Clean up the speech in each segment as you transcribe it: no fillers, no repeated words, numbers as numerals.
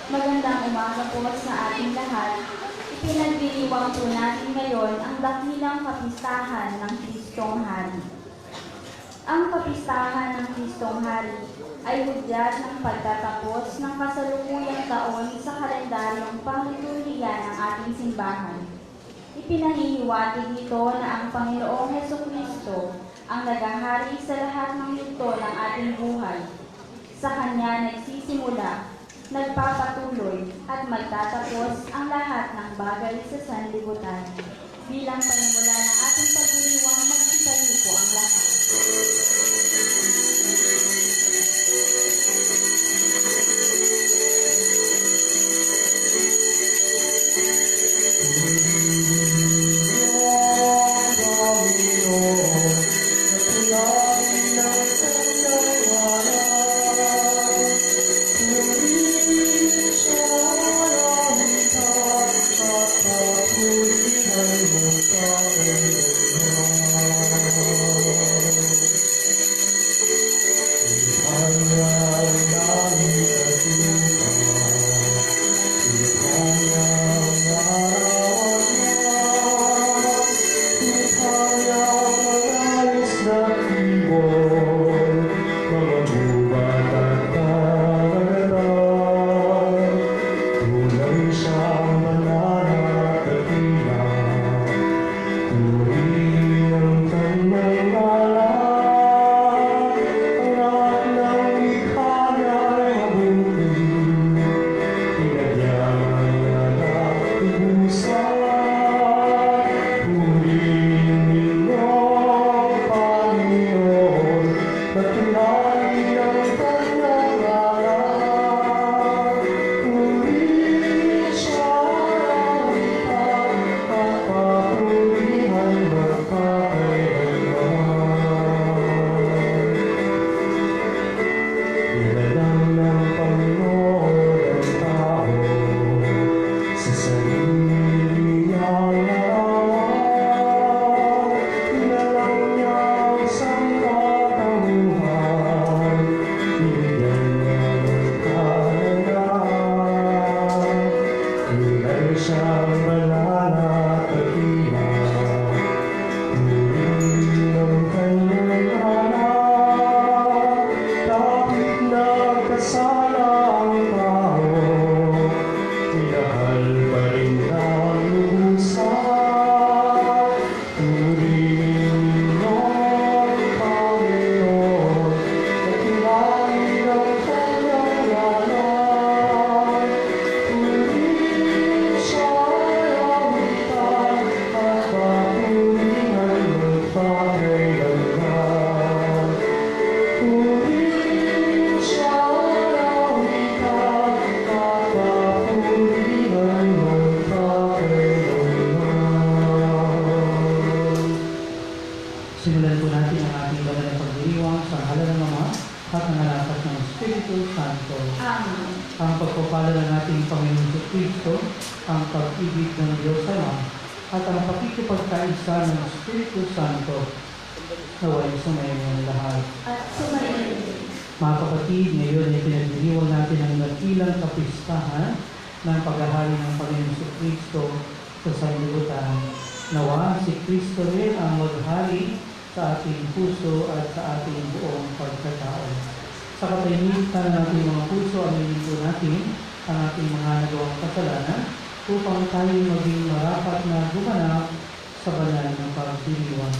Magandang umaga po sa ating lahat. Ipinagdiriwang po natin ngayon ang dakilang kapistahan ng Kristong Hari. Ang kapistahan ng Kristong Hari ay hudyat ng pagtatapos ng kasalukuyang taon sa kalendaryong pangliturhiya ng ating simbahan. Ipinahiniwatig nito na ang Panginoong Hesukristo ang nagahari sa lahat ng yugto ng ating buhay. Sa Kanya nagsisimula, nagpapatuloy at magtatapos ang lahat ng bagay sa sanlibutan. Bilang panimula ng ating pagdiriwang, magsitayo po ang lahat. Simulan po natin ang ating banal na pagdiriwang sa ngalan ng Ama at ng Anak at ng Espiritu Santo. Amen. Ang pagpapala ng ating Panginoon Kristo, ang pag-ibig ng Diyos Ama, at ang pakikipagkaisa ng Espiritu Santo, naway sumayin ng lahat. At sumayin. Mga kapatid, ngayon ay pinagdiriwang natin ang dakilang kapistahan ng paghahari ng Panginoon Kristo sa sanlibutan. Nawa si Kristo rin ang maghari sa ating puso at sa ating buong pagkatao. Sa katahimikan ng ating mga puso, aminin po natin ang ating mga nagawang kasalanan upang tayo maging marapat na gumanap sa banal ng pagdiriwang.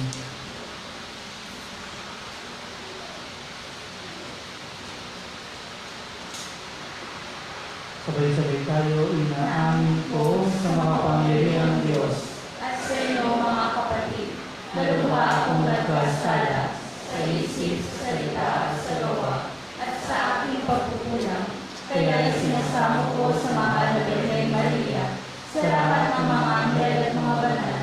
Sabay-sabay tayo, inaamin ko sa makapangyarihang Diyos At sa inyo, mga kapatid, naluha akong nagkasala sa isip, salita, sa gawa, at sa aking pagkukulang. Kaya sinasamo ko sa mahal na Birhen Maria, sa lahat ng mga anghel at mga banal,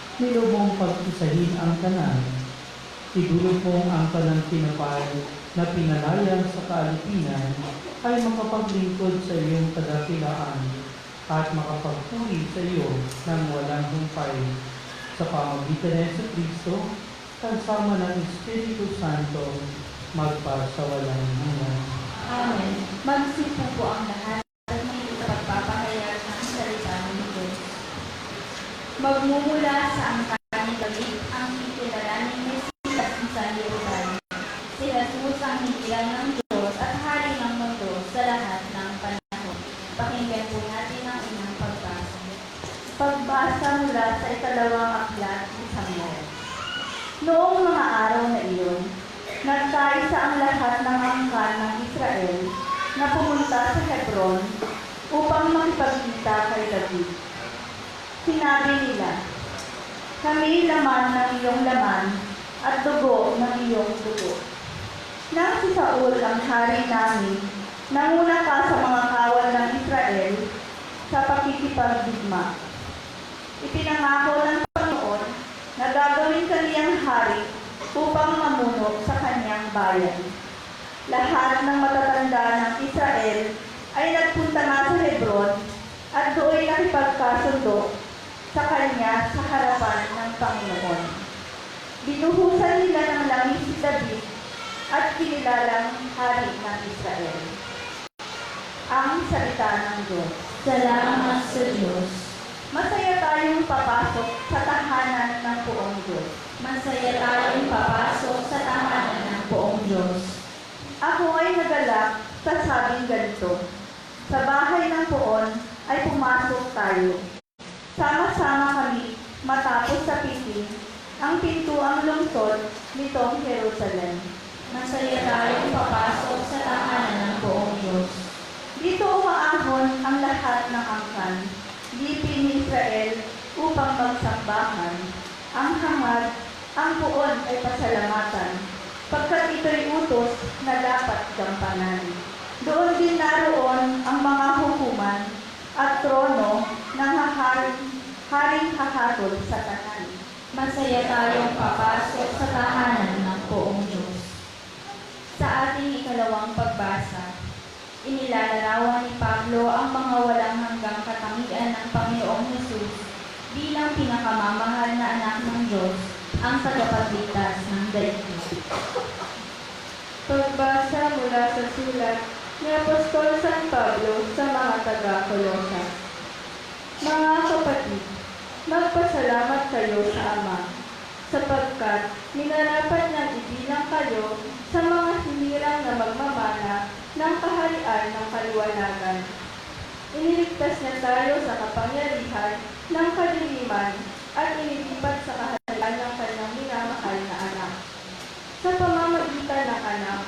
nilubong pag-isahin ang kanal Idulog mo ang kanang tinapay na pinalaya sa kaalipinan ay makapaglingkod sa iyong kadakilaan at makapagpuri sa iyo ng walang humpay sa pamagitan ng Yesu Kristo kasama ng Espiritu Santo magpasawalang hanggan. Amen. Magsipo po ang lahat at may pagpapahayag ng salita ng Diyos. Magmumula sa angkan David ang titiraning Mesiyas ng sanlibutan. Si Jesus ang hinilang ng Diyos at hari ng mundo sa lahat ng panahon. Pakinggan po natin ang unang pagbasa. Pagbasa mula sa ikalawang aklat ni Samuel. Noong mga araw na iyon, nagkaisa ang lahat ng angkan ng Israel na pumunta sa Hebron upang makipagkita kay David. Sinabi nila, "Kami laman ng iyong laman at dugo ng iyong dugo. Nang si Saul ang hari namin, nanguna ka sa mga kawal ng Israel sa pakikipagdigma. Ipinangako ng Panginoon na gagawin kaniyang hari upang mamuno sa kanyang bayan. Lahat ng matatanda ng Israel ay nagpunta nga sa Hebron at doon nakipagkasundo sa kanya sa harapan ng Panginoon. Binuhusan nila ng langis si David at kinilalang hari ng Israel." Ang salita ng Diyos. Salamat sa Diyos. Masaya tayong papasok sa tahanan ng buong Diyos. Masaya tayong papasok sa tahanan ng buong Diyos. Ako ay nagalak sa sabing ganito. Sa bahay ng poon ay pumasok tayo. Sama-sama kami matapos sa piting ang pintuang lungsod nitong Jerusalem. Masaya tayong papasok sa tahanan ng buong Diyos. Dito umaahon ang lahat ng angkan, lipi ni Israel upang magsambahan. Ang hangad, ang puon ay pasalamatan, pagkat ito'y utos na dapat gampanan. Doon din naroon ang mga hukuman at trono ng haring hahatol sa tanan. Masaya tayong papasok sa tahanan ng buong Diyos. Sa ating ikalawang pagbasa, inilalarawan ni Pablo ang mga walang hanggang katangian ng Panginoong Hesus bilang pinakamamahal na anak ng Diyos, ang tagapagligtas ng daigdig. Pagbasa mula sa sulat ni Apostol San Pablo sa mga taga-Colosas. Mga kapatid, magpasalamat kayo sa Ama, sapagkat minarapat niyang ibilang kayo sa mga hinirang na magmamana ng kaharian ng kaliwanagan. Iniligtas niya tayo sa kapangyarihan ng kadiliman at inilipat sa kaharian ng kanyang minamahal na anak. Sa pamamagitan ng anak,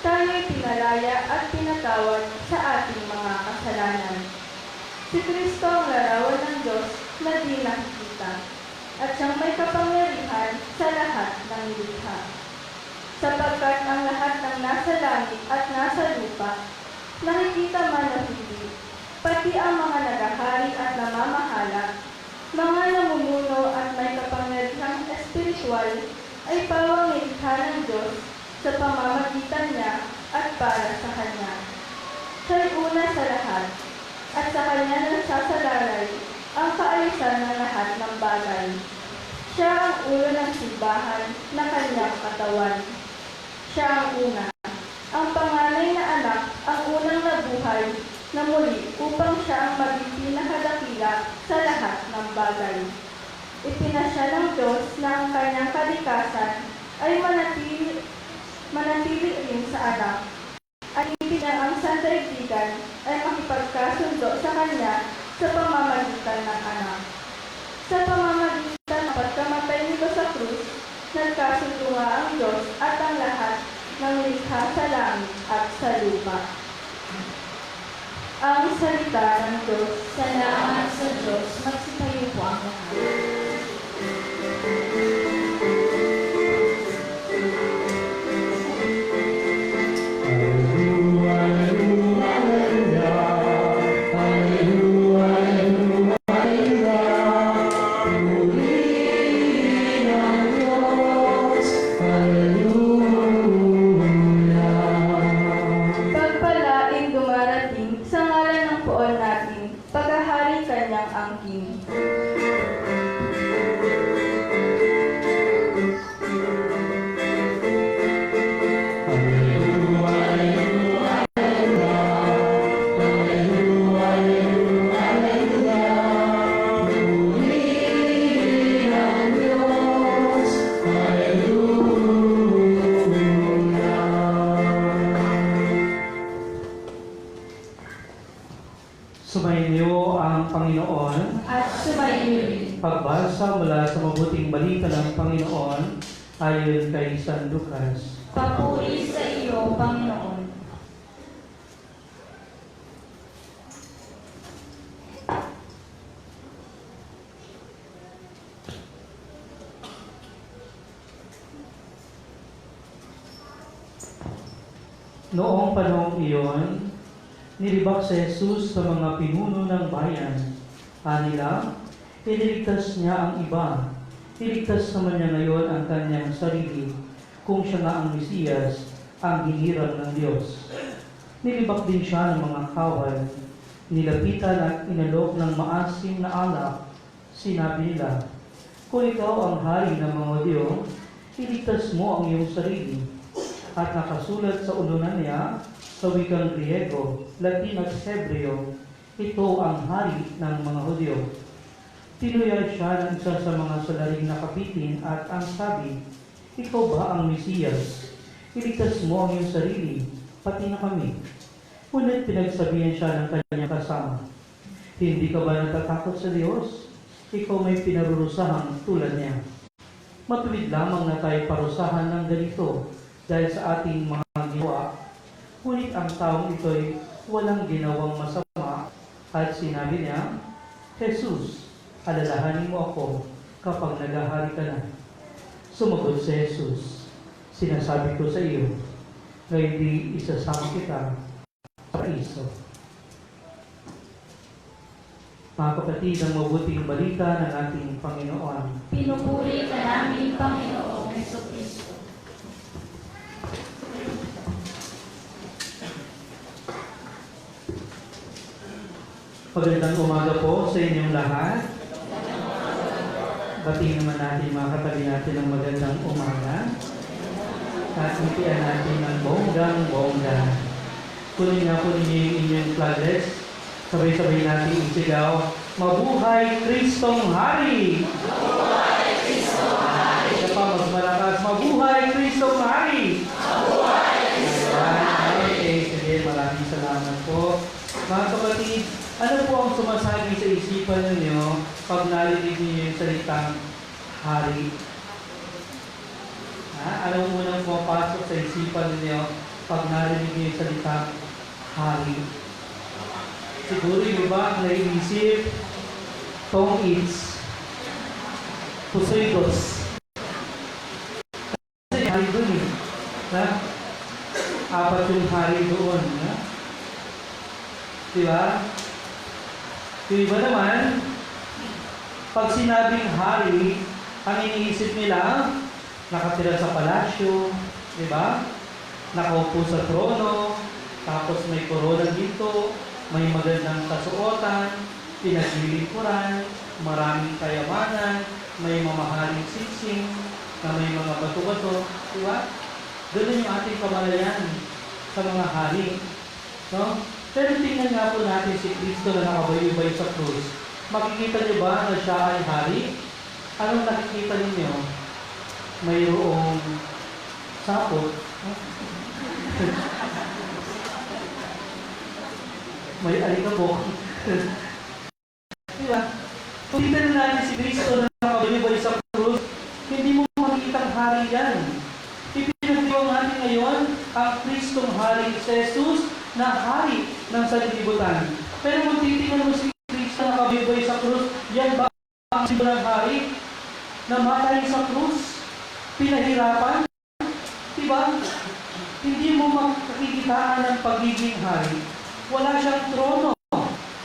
tayo'y pinalaya at pinatawad sa ating mga kasalanan. Si Kristo ang larawan ng Diyos na di nakikita, at siyang may kapangyarihan sa lahat ng nilikha. Sapagkat ang lahat ng nasa langit at nasa lupa, nakikita man o hindi, pati ang mga nagahari at namamahala, mga namumuno at may kapangyarihang espiritual, ay pawang nilikha ng Diyos sa pamamagitan niya at para sa Kanya. Siya'y una sa lahat, at sa Kanya nagsasalalay ang kaayusan ng lahat ng bagay. Siya ang ulo ng simbahan na Kanyang katawan. Siya ang una, ang panganay na anak, ang unang nabuhay na muli upang siya ang maging pinakadakila sa lahat ng bagay. Ipinasya ng Diyos na ang Kanyang kalikasan ay manatili rin sa anak, at ibig niya ang sandaigdigan ay makipagkasundo sa Kanya sa pamamagitan ng anak. Sa pamamagitan ng pagkamatay nito sa krus, nagkasundo nga ang Diyos at ang lahat ng likha sa langit at sa lupa. Ang salita ng Diyos. Salamat sa Diyos. Magsitayo po ang lahat. Hallelujah. Panginoon. at sumaiyo rin. Pagbasa mula sa mabuting balita ng Panginoon ayon kay San Lucas. Papuri sa iyo, Panginoon. Noong panahong iyon, nilibak si Jesus sa mga pinuno ng bayan. Anila, iniligtas niya ang iba. Iligtas naman niya ngayon ang kanyang sarili kung siya nga ang Mesiyas, ang hinirang ng Diyos. Nilibak din siya ng mga kawal. Nilapitan at inalok ng maasim na alak. Sinabi nila, kung ikaw ang hari ng mga Hudyo, iligtas mo ang iyong sarili. At nakasulat sa ulunan niya sa wikang Griego, Latin at Hebreo, ito ang hari ng mga Hudyo. Tinuyay siya ng isa sa mga salaring nakapitin at ang sabi, ikaw ba ang Mesiyas? Iligtas mo ang iyong sarili, pati na kami. Ngunit pinagsabihan siya ng kanyang kasama, hindi ka ba natatakot sa Diyos? Ikaw may pinarurusahang tulad niya. Matuwid lamang na tayo parusahan ng ganito dahil sa ating mga ginawa. Ngunit ang taong ito'y walang ginawang masama at sinabi niya, Jesus, alalahanin mo ako kapag naghahari ka na. Sumagot si Jesus, sinasabi ko sa iyo, ngayon di isasama kita sa paraiso. Mga kapatid, ang mabuting balita ng ating Panginoon. Pinupuri ka namin, Panginoong Jesucristo. Magandang umaga po sa inyong lahat. Batiin naman natin mga katabi natin ng magandang umaga. At ngitian natin ng bonggang-bongga. Kunin nga po ninyo yung inyong flaglets. Sabay-sabay natin isigaw, Mabuhay Kristong Hari! Mabuhay, Kristong Hari! Isa pa, mas malakas, Mabuhay Kristong Hari! Mabuhay, Kristong Hari! Okay, sige, maraming salamat po. Mga kapatid, ano po ang sumasabi sa isipan ninyo pag narinig niyo yung salitang hari? Anong unang pumapasok sa isipan ninyo pag narinig niyo yung salitang hari? Siguro yung iba ang naiisip, tong its, pusoy-dos. Kasi hari doon eh. Apat yung hari doon. Diba? Yung iba naman, pag sinabing hari, ang iniisip nila, nakatira sa palasyo, diba? Nakaupo sa trono, tapos may korona dito, may magandang kasuotan, pinaglilingkuran, maraming kayamanan, may mamahaling singsing, na may mga bato-bato, diba? Ganun yung ating kamalayan sa mga hari. No? Pero tingnan nga po natin si Kristo na nakabayubay sa krus. Makikita niyo ba na siya ay hari? Anong nakikita ninyo? Mayroong sapot. May alikabok. Diba? Kung tingnan natin si Kristo na nakabayubay sa krus, hindi mo makikita ang hari yan. Ipinagdiwang natin ngayon ang Kristong Hari si Jesus na hari ng sanlibutan. Pero kung titingnan mo si Kristo na nakabayubay sa krus, yan ba ang simbolo ng hari? Namatay sa krus? Pinahirapan? Diba? Hindi mo makakikitaan ng pagiging hari. Wala siyang trono.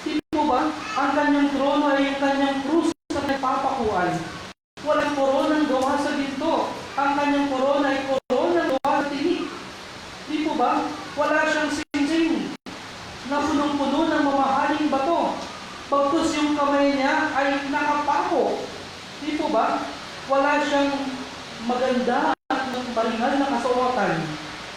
Di mo ba? Ang kanyang trono ay yung kanyang krus na nagpapakuan. Walang koronang gawa sa ginto. Ang kanyang korona ay koronang gawa sa tinik. Di mo ba? Wala siyang singsing na punong-puno ng mamahaling bato. Pagkus yung kamay niya ay nakapako. Di po ba? Wala siyang maganda at maringal na kasuotan.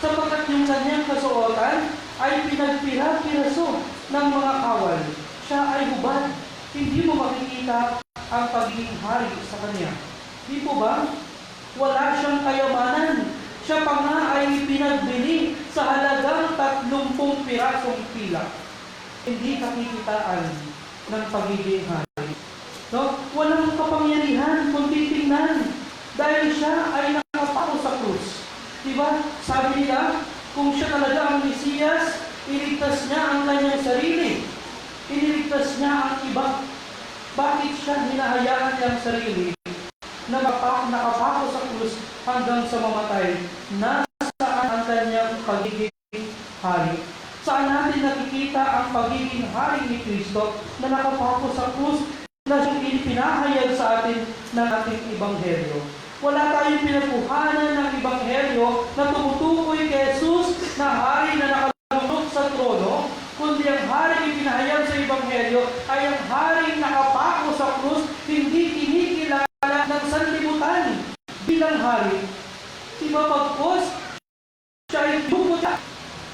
Sapagkat yung kanyang kasuotan ay pinagpira-piraso ng mga kawal. Siya ay hubad. Hindi mo makikita ang pagiging hari sa kanya. Di po ba? Wala siyang kayamanan. Siya pa nga ay pinagbili sa halagang 30 pirasong pilak. Hindi kakikitaan ng pagiging hari. No? Walang kapangyarihan kung titingnan dahil siya ay nakapako sa krus. Diba? Sabi nila, kung siya talaga ang Mesiyas, iligtas niya ang kanyang sarili. Iniligtas niya ang iba. Bakit siya hinahayaan niya ang sarili na nakapako sa krus hanggang sa mamatay? Nasaan ang kanyang pagiging hari? Saan natin nakikita ang pagiging hari ni Kristo na nakapako sa krus na siyang pinahayag sa atin ng ating Ebanghelyo? Wala tayong pinapuhanan ng Ebanghelyo na tumutukoy kay Jesus na hari na nakalulog sa trono, kundi ang hari na pinahayag sa Ebanghelyo ay ang hari nakapako sa krus, hindi kinikilala ng sanlibutan bilang hari. Diba pagkos, siya ay kinukot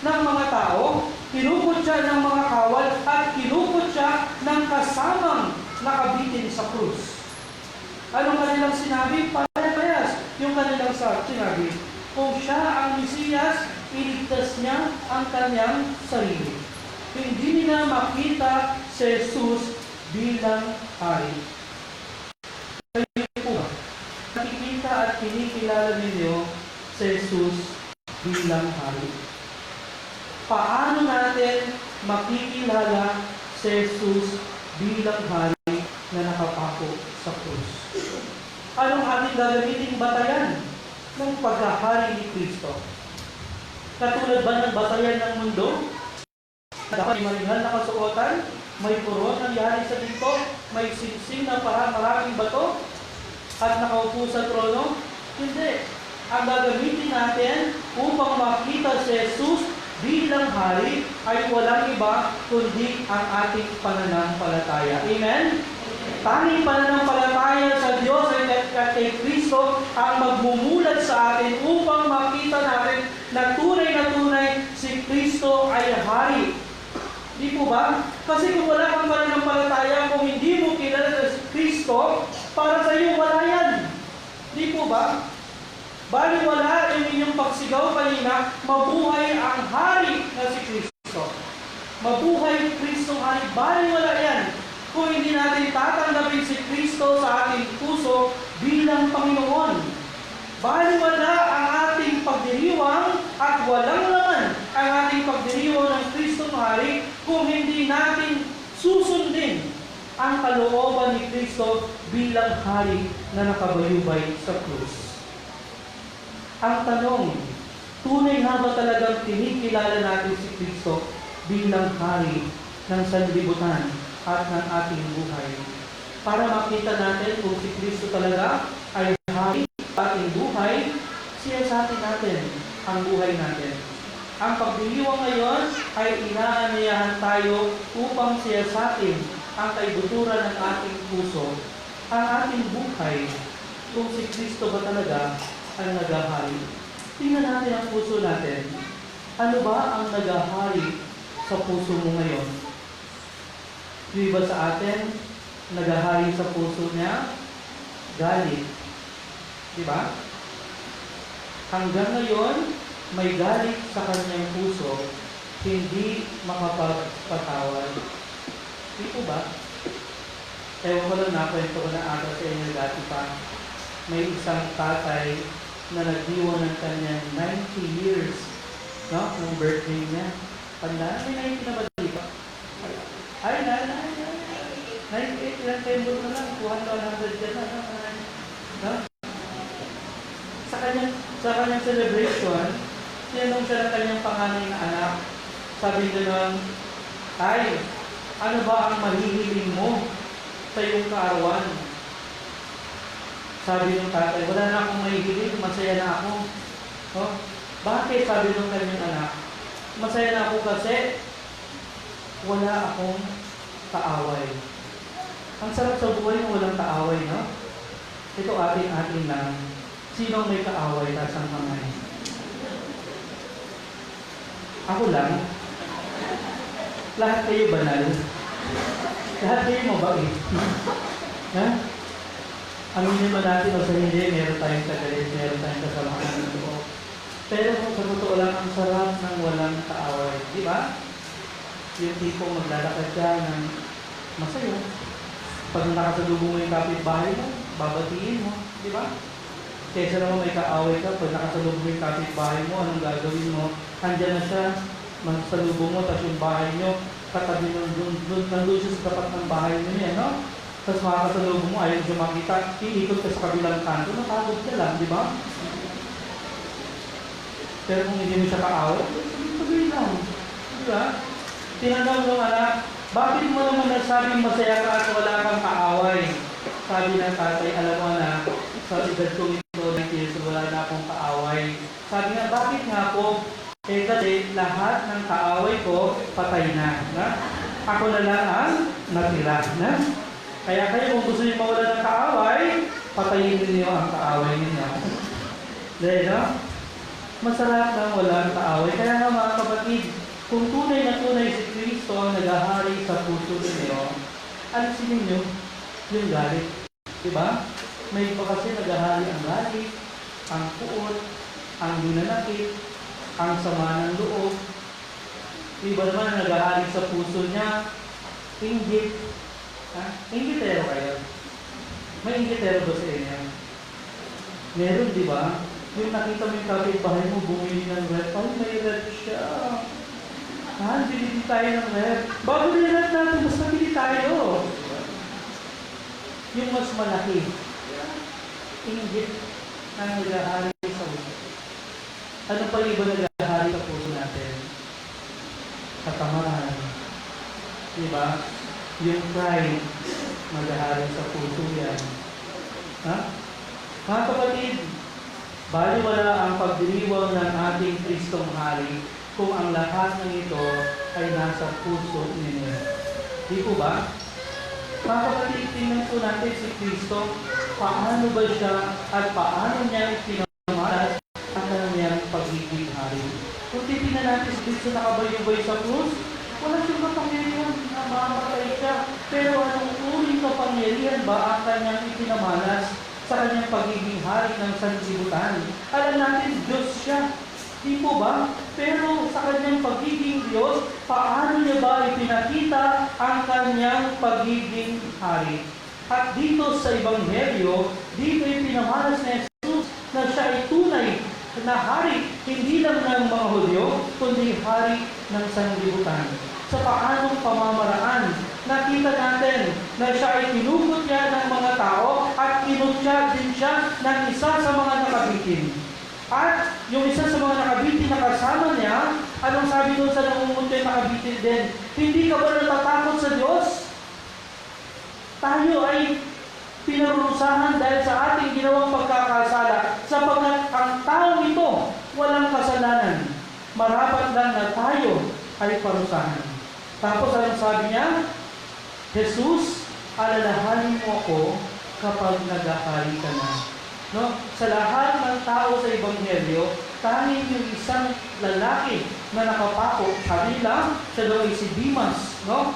ng mga tao, kinukot siya ng mga kawal, at kinukot siya ng kasamang nakabitin sa krus. Anong kanilang sinabi? Parehas yung kanilang sinabi. Kung siya ang Mesiyas, iligtas niya ang kanyang sarili. Hindi nila makita si Jesus bilang hari. Kayo po ba? Nakikita at kinikilala ninyo si Jesus bilang hari. Paano natin makikilala si Jesus bilang hari na nakapako sa krus? Anong ating gagamiting batayan ng paghahari ni Kristo? Katulad ba ng batayan ng mundo? Dapat may maringhal na kasuotan, may puron ang yari sa dito, may singsing na maraming bato, at nakaupo sa trono? Hindi. Ang gagamitin natin upang makita si Jesus bilang hari ay walang iba kundi ang ating pananampalataya. Amen? Tanging pananampalataya sa Diyos at kay Kristo ang magmumulat sa atin upang makita natin na tunay si Kristo ay hari. Di po ba? Kasi kung wala kang pananampalataya, kung hindi mo kilala si Kristo, para sa iyo wala yan. Di po ba? Baliwala yung inyong pagsigaw kanina, mabuhay ang hari na si Kristo. Mabuhay Kristong hari, baliwala yan. Kung hindi natin tatanggapin si Kristo sa ating puso bilang Panginoon. Baliwala ang ating pagdiriwang at walang laman ang ating pagdiriwang ng Kristong hari kung hindi natin susundin ang kalooban ni Kristo bilang hari na nakabayubay sa krus. Ang tanong, tunay nga ba talagang kinikilala natin si Kristo bilang hari ng sanlibutan at ng ating buhay? Para makita natin kung si Kristo talaga ay hari ng ating buhay, siyasatin natin ang buhay natin. Ang pagdiriwang ngayon ay inaanyayahan tayo upang siyasatin ang kaibuturan ng ating puso, ang ating buhay, kung si Kristo ba talaga ang nagahari. Tingnan natin ang puso natin. Ano ba ang nagahari sa puso mo ngayon? Di ba sa atin, nagahari sa puso niya? Galit. Di ba? Hanggang ngayon, may galit sa kanyang puso, hindi makapagpatawad. Di po ba? Ewan ko lang, nakwento ko na ata sa inyo dati pa. May isang tatay na nagdiwa ng kanyang 90 years, no? Nung birthday niya. Panda, may 90 na ba dito? Ay, 98, ilang kayo na lang, 200 ka na, no? Sa kanyang celebration, tinanong siya ng kanyang panganay na anak. Sabi niya lang, ay, ano ba ang mahihiling mo sa iyong kaarawan? Sabi ng tatay, wala na akong mahihiling, masaya na ako. Oh, bakit? Sabi ng kanyang anak, masaya na ako kasi wala akong kaaway. Ang sarap sa buhay na walang kaaway, no? Ito ating lang. Sino may kaaway? Taas ang kamay. Ako lang. Lahat kayo banal. Lahat kayo mabait. Ha? Aminin mo natin o sa hindi, meron tayong kagalit, meron tayong kasamaan ng loob. Pero kung sa totoo lang, ang sarap ng walang kaaway. Di ba? Yung tipong maglalakad ka ng Masaya. Pag nakasalubong mo yung kapitbahay mo, babatiin mo, di ba? Kesa naman may kaaway ka, pag nakasalubong mo yung kapitbahay mo, anong gagawin mo? Andiyan na siya, magsalubong mo, tapos yung bahay nyo, katabi nandun siya sa tapat ng bahay nyo niya, no? Tapos makakasalubong mo, ayaw siya makita, iikot ka sa kabilang kanto, nakagod ka lang, di ba? Pero kung hindi mo siya kaaway, tuloy lang. Di ba? Tinanong ng anak, bakit mo naman nagsabing masaya ka at wala kang kaaway? Sabi ng tatay, alam mo na, sa edad kong ito, 9 years, wala na akong kaaway. Sabi nga, bakit nga po? Eh kasi lahat ng kaaway ko, patay na. Ako na lang ang natira. Kaya kayo kung gusto niyo mawala ng kaaway, patayin niyo ang kaaway ninyo. Dahil no? Masarap na wala ang kaaway. Kaya nga mga kapatid, kung tunay na tunay si Kristo ang naghahari sa puso ninyo, alisin ninyo yung galit. Diba? May iba kasi naghahari ang galit, ang puot, ang dinanakit, ang sama ng loob. Iba naman ang naghahari sa puso niya, inggit. Inggitero kayo? May inggitero ba sa inyo? Meron, di ba? Yung nakita mo yung kapitbahay mo, bumili ng rep, ay may rep siya. Bili tayo ng rep. Bago nilad natin, mas mabili tayo. Yung mas malaki, inggit ang naghahari sa puso. Ano pa iba naghahari sa puso natin? Katamaran. Diba? Yung pride, naghahari sa puso yan. Ha? Mga kapatid, baliwala ang pagdiriwang ng ating Kristong Hari kung ang lahat ng ito ay nasa puso ninyo. Di po ba? Mga kapatid, tingnan po natin si Kristo, paano ba siya at paano niya pinamalas ang kanyang pagiging hari. Kung titingnan natin si Kristo nakabayubay sa krus, wala siyang kapangyarihan na mamatay siya. Pero anong uling kapangyarihan ba ang kanyang ipinamalas sa kanyang pagiging hari ng sanlibutan? Alam natin, Diyos siya. Di po ba? Pero sa kanyang pagiging Diyos, paano niya ba ipinakita ang kanyang pagiging hari? At dito sa Ebanghelyo, dito ipinamalas ni Jesus na siya ay tunay na hari, hindi lang ng mga Hudyo, kundi hari ng sanlibutan. Sa paanong pamamaraan, nakita natin na siya ay tinugot niya ng mga tao at kinutya din siya ng isa sa mga nakabitin. At yung isa sa mga nakabitin na kasama niya, anong sabi doon sa namumutya nakabitin din? Hindi ka ba natatakot sa Diyos? Tayo ay pinarurusahan dahil sa ating ginawang pagkakasala, sapagkat ang taong ito walang kasalanan. Marapat lang na tayo ay parusahan. Tapos anong sabi niya? Jesus, alalahanin mo ako kapag naghahari ka na. No? Sa lahat ng tao sa Ebanghelyo, tanging yung isang lalaki na nakapako, sabi nila, siya daw ay si Dimas. No?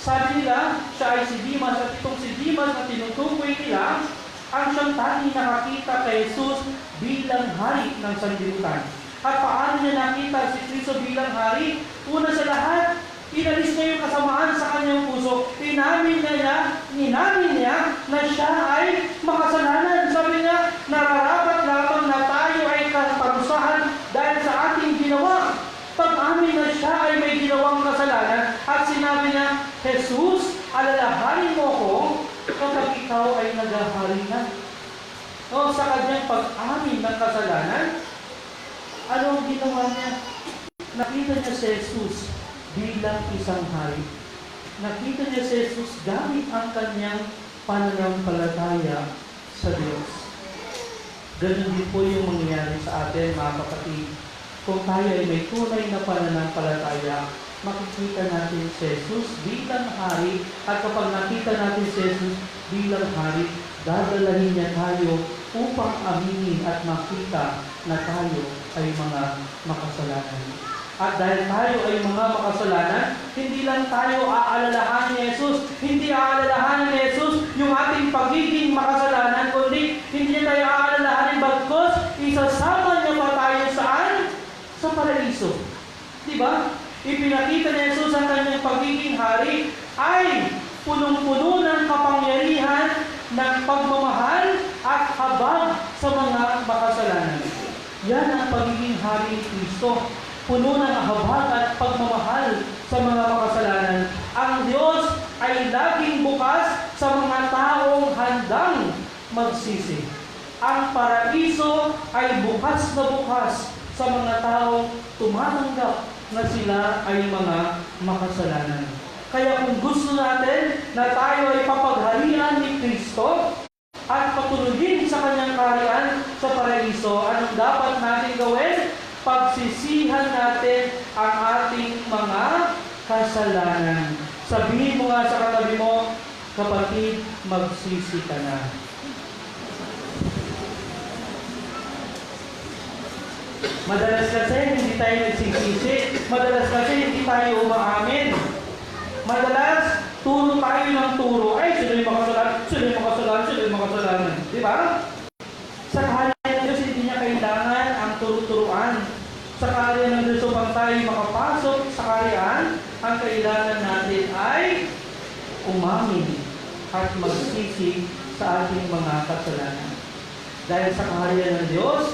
Sabi nila, siya ay si Dimas, at itong si Dimas na tinutukoy nila, ang siyang tanging nakakita kay Jesus bilang hari ng sanlibutan. At paano niya nakita si Kristo bilang hari? Una sa lahat, inalis niya yung kasamaan sa kanyang puso. Inamin niya na siya ay makasalanan. Sabi niya, nararapat lamang na tayo ay parusahan dahil sa ating ginawa. Pag-amin na siya ay may ginawang kasalanan at sinabi niya, Jesus, alalahanin mo ko kapag ikaw ay naghahari na. O sa kanyang pag-amin ng kasalanan, anong ginawa niya? Nakita niya si Jesus bilang isang hari. Nakita niya si Jesus gamit ang kanyang pananampalataya sa Diyos. Ganun din po yung mangyayari sa atin, mga kapatid. Kung tayo ay may tunay na pananampalataya, makikita natin si Jesus bilang hari, at kapag nakita natin si Jesus bilang hari, dadalahin niya tayo upang aminin at makita na tayo ay mga makasalanan. At dahil tayo ay mga makasalanan, hindi lang tayo aalalahanin ni Jesus, hindi aalalahanin ni Jesus yung ating pagiging makasalanan, kundi hindi niya tayo aalalahanin, bagkos isasama niya pa tayo saan? Sa paraiso. Diba? Ipinakita ni Jesus ang kanyang pagiging hari ay punong-puno ng kapangyarihan, ng pagmamahal at habag sa mga makasalanan. Yan ang pagiging hari ni Kristo. Puno ng habag at pagmamahal sa mga makasalanan. Ang Diyos ay laging bukas sa mga taong handang magsisi. Ang paraiso ay bukas na bukas sa mga taong tumatanggap na sila ay mga makasalanan. Kaya kung gusto natin na tayo ay papagharian ni Kristo at patuloyin sa kanyang kaharian sa paraiso, anong dapat natin gawin? Pagsisihan natin ang ating mga kasalanan. Sabihin mo nga sa katabi mo, kapatid, magsisi ka na. Madalas kasi hindi tayo nagsisisi. Madalas kasi hindi tayo umaamin. Madalas, turo tayo ng turo. Ay, sino yung makasalanan? Sino yung makasalanan? Sino yung makasalanan? Di ba? Sa kaharian ng Diyos, hindi niya kailangan ang turo-turuan. Sa kaharian ng Diyos, upang tayo makapasok sa kaharian, ang kailangan natin ay umamin at magsisi sa ating mga kasalanan. Dahil sa kaharian ng Diyos,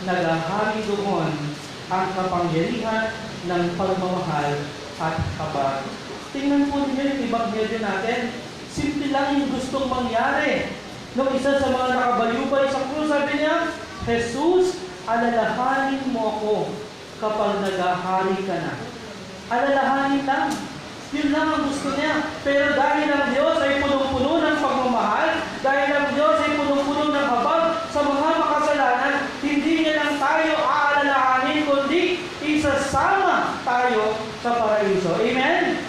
naghahari doon ang kapangyarihan ng pagmamahal at habag. Tingnan po ninyo yung ebanghelyo natin. Simple lang yung gustong mangyari. Nung isa sa mga nakabayubay sa krus, sabi niya, Jesus, alalahanin mo ako kapag naghahari ka na. Alalahanin lang. Yun lang ang gusto niya. Pero dahil ang Diyos ay punong-puno ng pagmamahal, dahil ang Diyos ay punong-puno ng habag sa mga makasalanan, hindi niya lang tayo aalalahanin, kundi isasama tayo sa paraiso. Amen?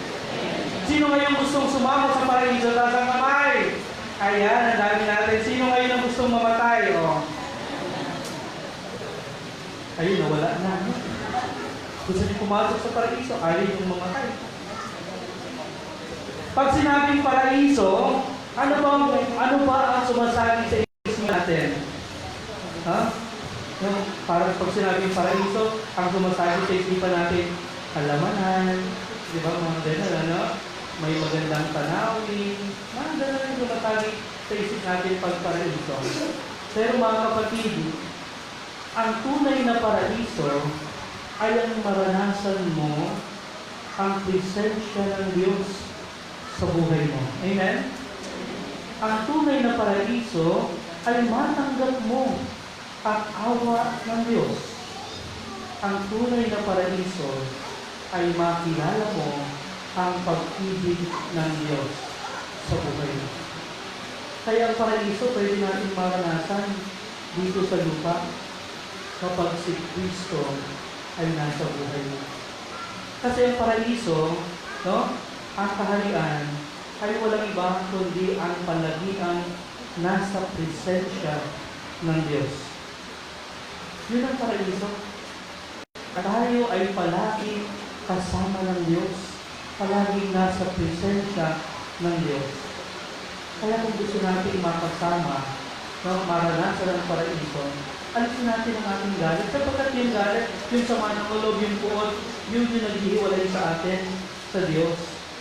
Sino ngayon gustong sumama sa paraiso? Taas ang kamay. Ayan, ang dami natin. Sino ngayon ang gustong mamatay? O. Ayun, nawala na. Gusto niyo pumasok sa paraiso, ayaw yung mamatay. Pag sinabing paraiso, ano ba ang sumasabi sa isip natin? Ha? Parang pag sinabing paraiso, ang sumasabi sa isipan natin, halamanan, di ba mga ganun, ano? May magandang tanawin, mga ganun yung sumasabi sa isip natin pag paraiso. Pero mga kapatid, ang tunay na paraiso ay ang maranasan mo ang presensya ng Diyos sa buhay mo. Amen? Ang tunay na paraiso ay matanggap mo ang awa ng Diyos. Ang tunay na paraiso ay makilala mo ang pag-ibig ng Diyos sa buhay mo. Kaya ang paraiso pwede natin maranasan dito sa lupa kapag si Kristo ay nasa buhay mo. Kasi ang paraiso, no? Ang kaharian ay walang iba kundi ang palagian nasa presensya ng Diyos. Yun ang paraiso. Tayo ay palagi kasama ng Diyos. Palagi nasa presensya ng Diyos. Kaya kung gusto natin makasama, maranasan ang paraiso, alisin natin ang ating galit. Sapagkat yung galit, yung sama ng ulo, yung puot, yun yung naghihiwalay sa atin sa Diyos.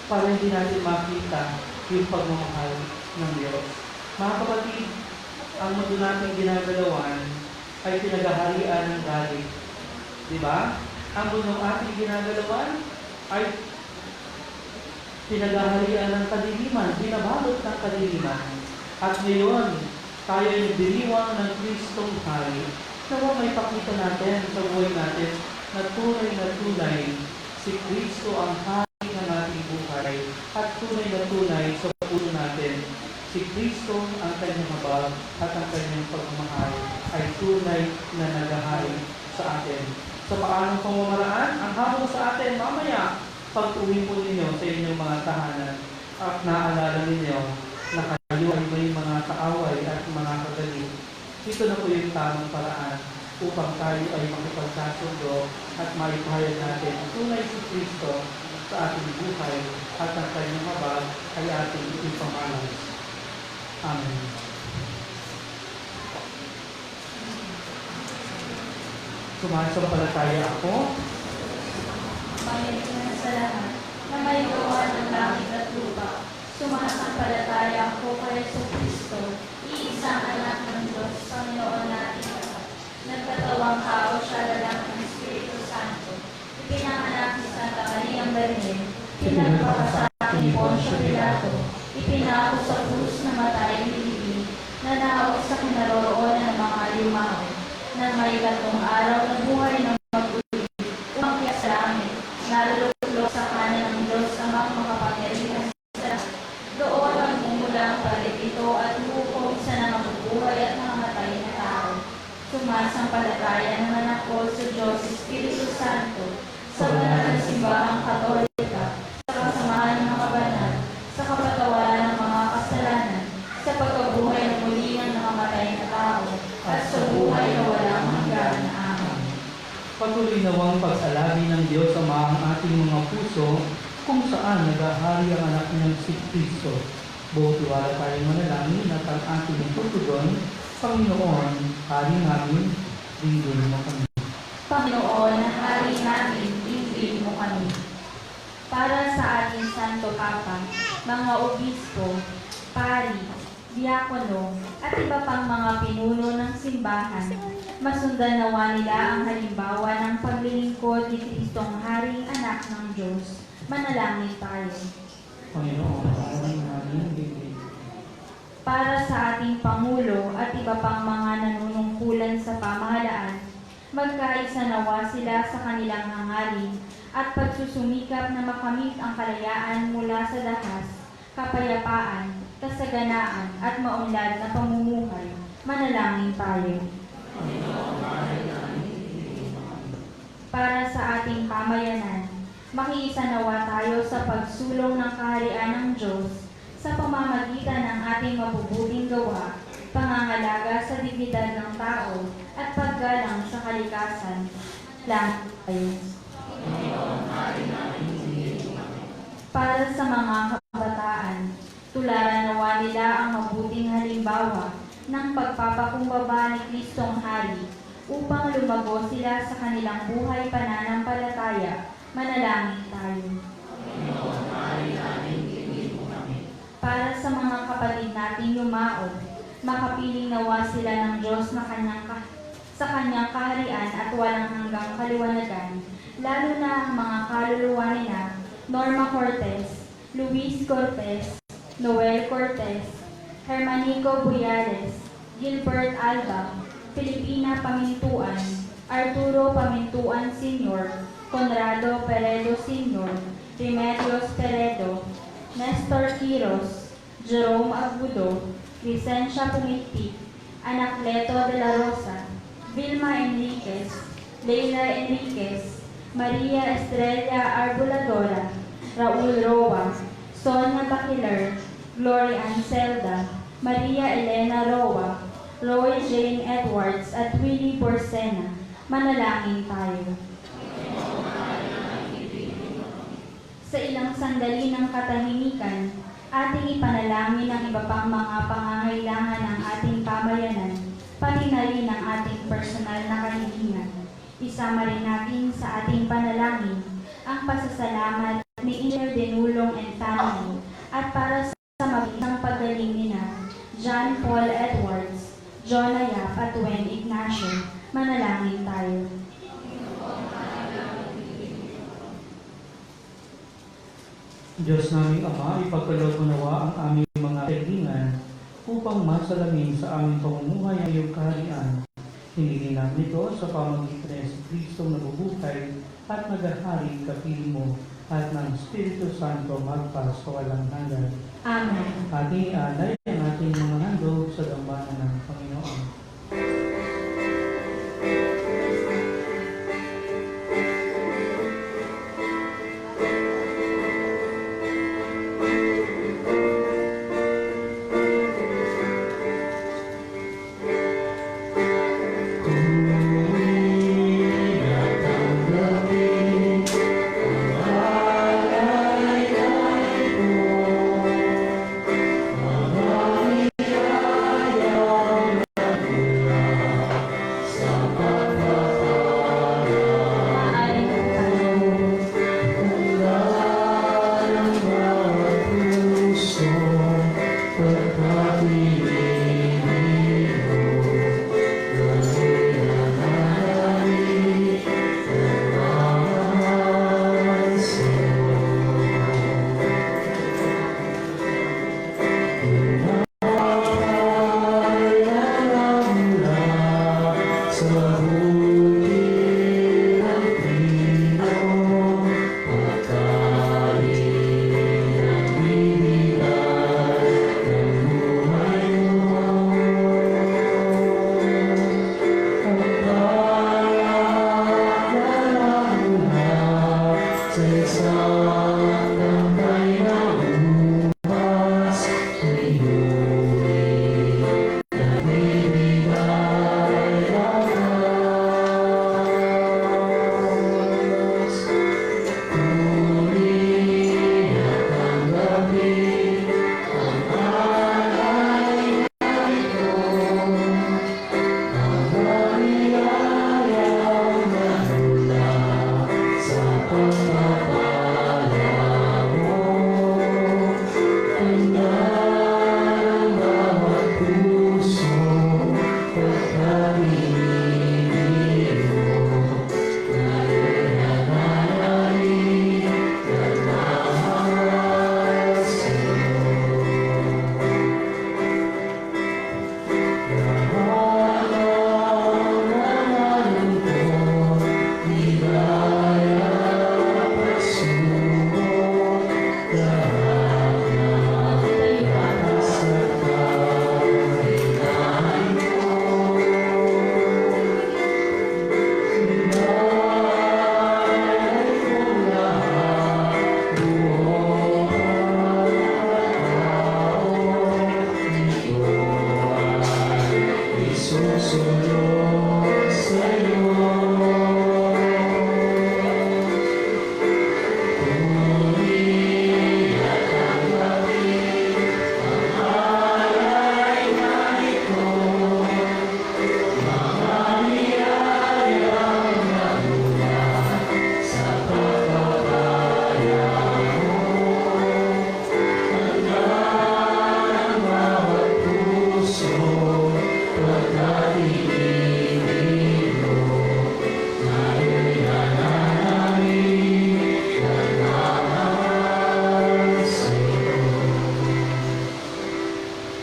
Para hindi natin makita yung pagmamahal ng Diyos. Mga kapatid, ang mundo natin ginagalawan ay pinaghaharian ng galit. Di ba? Ang mundo ating ginagalawan ay pinaghaharian ng kadiliman, binabalot ng kadiliman. At ngayon, tayo ay diniwang ng Kristong Hari. Nawa may pakita natin sa buhay natin na tunay si Kristo ang Hari ng ating buhay at tunay sa puso natin. Si Kristo ang kanyang habag at ang kanyang pagmamahal ay tunay na naghahari sa atin. Sa paanong pamamaraan, ang habang sa atin mamaya, pag-uwi po ninyo sa inyong mga tahanan at naalala ninyo na kayo ay may mga kaaway at mga kagalit. Ito na po yung tamang paraan upang tayo ay makipagkasundo at maipahayag natin ang tunay si Kristo sa ating buhay at ang kanyang habag ay ating ipamalas. Amen. Sumasampalataya ako Panginoon sa lahat, na may gawa ng langit at lupa. Sumasampalataya ako kay Kristo, iisang anak ng Diyos, Panginoon natin. Nagkatawang tao siya, lalaki ng Espiritu Santo. Ipinanganak ni Santa Maria Virgen, pinagpakasal ni Poncio Pilato, ipinako sa krus na matay nilibing, nanaog sa kinaroroonan ng mga limao, na may gatong araw na buhay ng mag-ulit, umakyat sa langit, nalululog sa kanan ng Diyos amang makapangyarihan sa lahat. Doon ang mumula ang parito at hukom sa nangabubuhay at nangamatay na tao. Sumasampalataya ng anak ko sa Diyos Espiritu Santo, sa banal na simbahang Katolika, sa kasamahan ng mga banal, sa kapatawaran ng mga kasalanan, sa pagkabuhay ng muli ng nangamatay na tao, at sa buhay na walang hanggan. Amen. Patuloy nawang pag-alagi ng Diyos Ama ang ating mga puso kung saan naghahari ang anak ng si Kristo. Buot tiwala tayong manalangin at ang ating tutugon, Panginoon, Hari namin, dinggin mo kami. Panginoon, Hari namin, dinggin mo kami. Para sa ating Santo Papa, mga obispo, pari, diakono, at iba pang mga pinuno ng simbahan, masundan nawa nila ang halimbawa ng paglilingkod ni Kristong Haring Anak ng Diyos. Manalangin tayo. Panginoon, Hari namin, dinggin. Para sa ating Pangulo at iba pang mga nanunungkulan sa pamahalaan, magkaisa nawa sila sa kanilang hangarin at pagsusumikap na makamit ang kalayaan mula sa dahas, kapayapaan, kasaganaan at maunlad na pamumuhay. Manalangin tayo. Para sa ating pamayanan, makiisa nawa tayo sa pagsulong ng kaharian ng Diyos sa pamamagitan ng ating mabubuting gawa, pangangalaga sa dignidad ng tao, at paggalang sa kalikasan. Langit tayo. Para sa mga kabataan, tularan nawa nila ang mabuting halimbawa ng pagpapakumbaba ni Kristong Hari upang lumago sila sa kanilang buhay pananampalataya. Manalangin tayo. Para sa mga kapatid nating yumaon, makapiling nawa sila ng Diyos na sa kanyang kaharian at walang hanggang kaliwanagan, lalo na ang mga kaluluwa nila, Norma Cortez, Luis Cortez, Noel Cortez, Hermanico Buyales, Gilbert Alba, Filipina Pamintuan, Arturo Pamintuan Sr., Conrado Peredo Sr., Remedios Peredo, Nestor Quiros, Jerome Agudo, Vicencia Pumitik, Anacleto de la Rosa, Vilma Enriquez, Leila Enriquez, Maria Estrella Arbuladora, Raul Roa, Sonia Baquilar, Gloria Ancelda, Maria Elena Roa, Roy Jane Edwards at Willie Borsena. Manalangin tayo. Sa ilang sandali ng katahimikan, ating ipanalangin ang iba pang mga pangangailangan ng ating pamayanan, pati na rin ang ating personal na kahilingan. Isama rin natin sa ating panalangin ang pasasalamat ni Engineer Denulong and family at para sa mabisang paggaling nina John Paul Edwards, Jonah Yap at Wen Ignacio. Manalangin tayo. Diyos naming Ama, ipagkaloob mo nawa ang aming mga kahilingan upang masalamin sa aming pamumuhay ang iyong kaharian. Hinili namin ito sa pamamagitan ng Kristo na nabubuhay at naghahari kapiling mo at ng Espiritu Santo magpas sa walang hanggan. Amen. Ating ialay ang ating mga handog sa dambana ng Panginoon.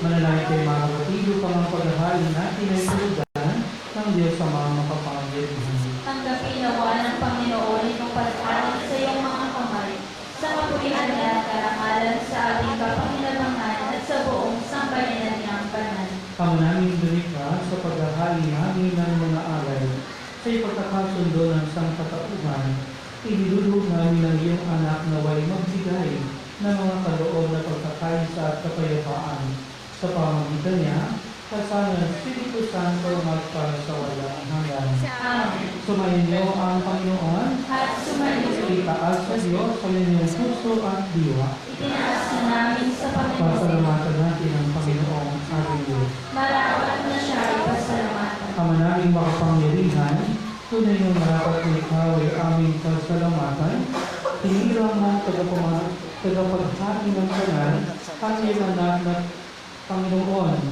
Manalangin kayo mga kapatid upang ang paghahali natin ay tulugan ng Diyos sa mga makapangyarihan. Tanggapin nawa ng Panginoon itong paghahali sa iyong mga kamay, sa kapurihan at karangalan sa ating kapanginabangan at sa buong sambayanan niyang banal. Kamo namin lumikha sa paghahali namin ng mga alay sa ipagkakasundo ng sangkatauhan. Inilulog namin ang iyong anak na way magbigay ng mga kaloob na pagkakaisa at kapayapaan. Sa pamamagitan niya, kasama ng Espiritu Santo magpara sa walang hanggan. Amen. Sumayin niyo ang Panginoon, At sumayin, itaas sa Diyos sa inyong puso at diwa. itinaas na namin sa Panginoon. Pasalamatan natin ang Panginoong ating Diyos. Marapat na siya ay pasalamatan. Ama naming makapangyarihan, tunay ng marapat na ikaw ay aming pasalamatan. Tinirang mong tagapaghati ng kanal, kanyang anak na Panginoon.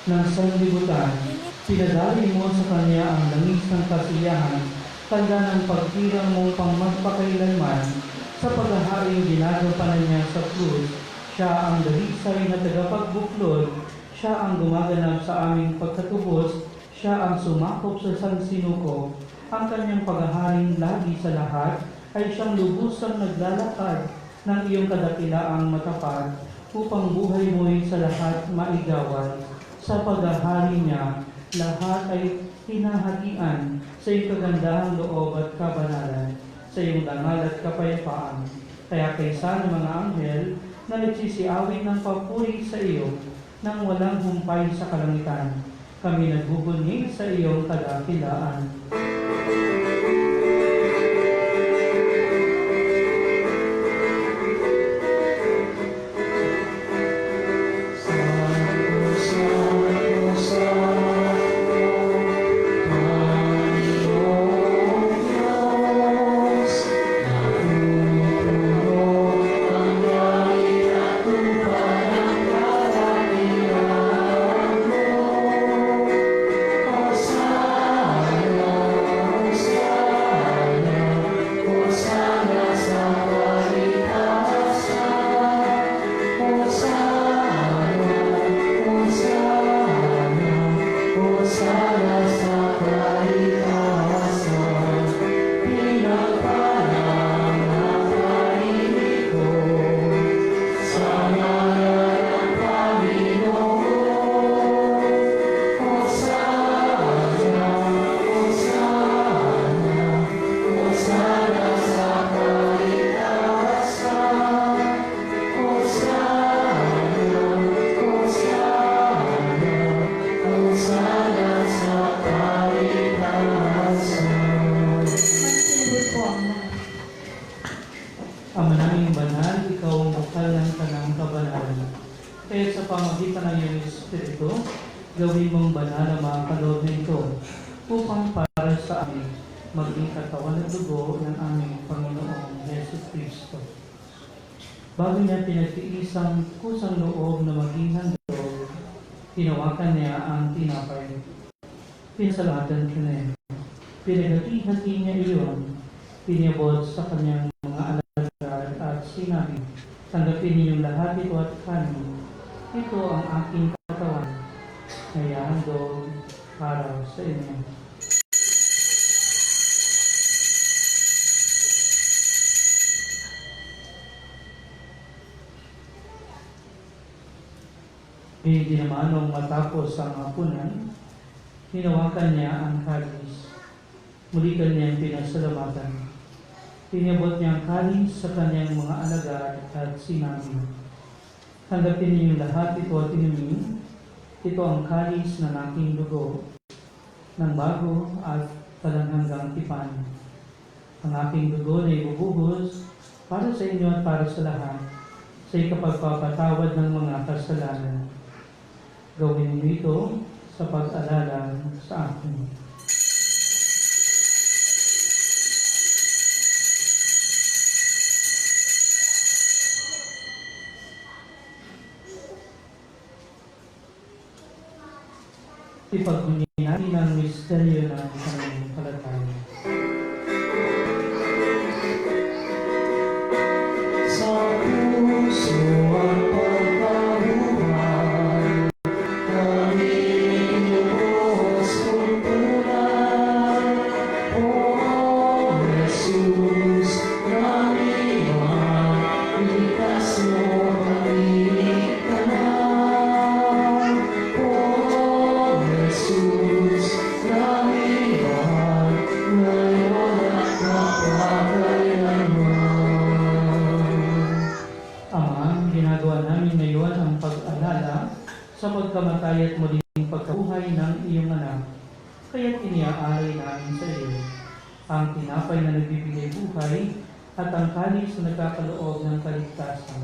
Ng sanlibutan, pinadali mo sa Kanya ang langis ng kasiyahan, tanda ng pagtirang mong pangmagpakailanman, sa paghaharing ginagampanan niya sa krus. Siya ang dalisay na tagapagbuklod, siya ang gumaganap sa aming pagkatubos, siya ang sumakop sa sansinuko. Ang kanyang paghaharing lagi sa lahat ay siyang lubusang naglalakad ng iyong kadakilaang matapat, upang buhay mo'y sa lahat maigawan. Sa paghahari niya, lahat ay hinahagian sa iyong kagandahang loob at kabanalan, sa iyong dangal at kapayapaan. Kaya kaysa ng mga anghel na nagsisiawit ng papuri sa iyo, nang walang humpay sa kalangitan, kami nagbubunyi sa iyong kadakilaan. ito, gawin mong banal ang mga kaloob na ito upang para sa amin maging katawan at dugo ng aming Panginoong Yesus Kristo. Bago niya pinagtiis ang kusang loob na maging handog, hinawakan niya ang tinapay. Pinasalatan niya. Pinaghati-hati niya iyon, pinabot sa kanyang mga alagad at sinabi, tanggapin ninyong lahat ito at kanin. Ito ang aking katawan, na handog para sa inyo. Hindi naman nung matapos ang hapunan, hinawakan niya ang kalis. Muli kanyang pinasalamatan. Pinabot niya ang kalis sa kanyang mga alagad at sinabi, tanggapin ninyong lahat ito at inumin. Ito ang kalis ng aking dugo, ng bago at talanghanggang tipan. Ang aking dugo na ibubuhos para sa inyo at para sa lahat, sa ikapagpapatawad ng mga kasalanan. Gawin niyo ito sa pag-alala sa akin. Ipagbunyi natin ang misteryo ng pananampalataya. Sa puso ang pagkabuhay, Panginoos kong tunay. O Jesus, Panginoon, likas mo kami kanan. O Jesus, Panginoon, ngayon at mapapakailanman. Ama, ginagawa namin ngayon ang pag-alala sa pagkamatay at muling pagkabuhay ng iyong anak. Kaya't iniaalay namin sa iyo ang tinapay na nagbibigay buhay at ang kalis na nagkakaloob ng kaligtasan.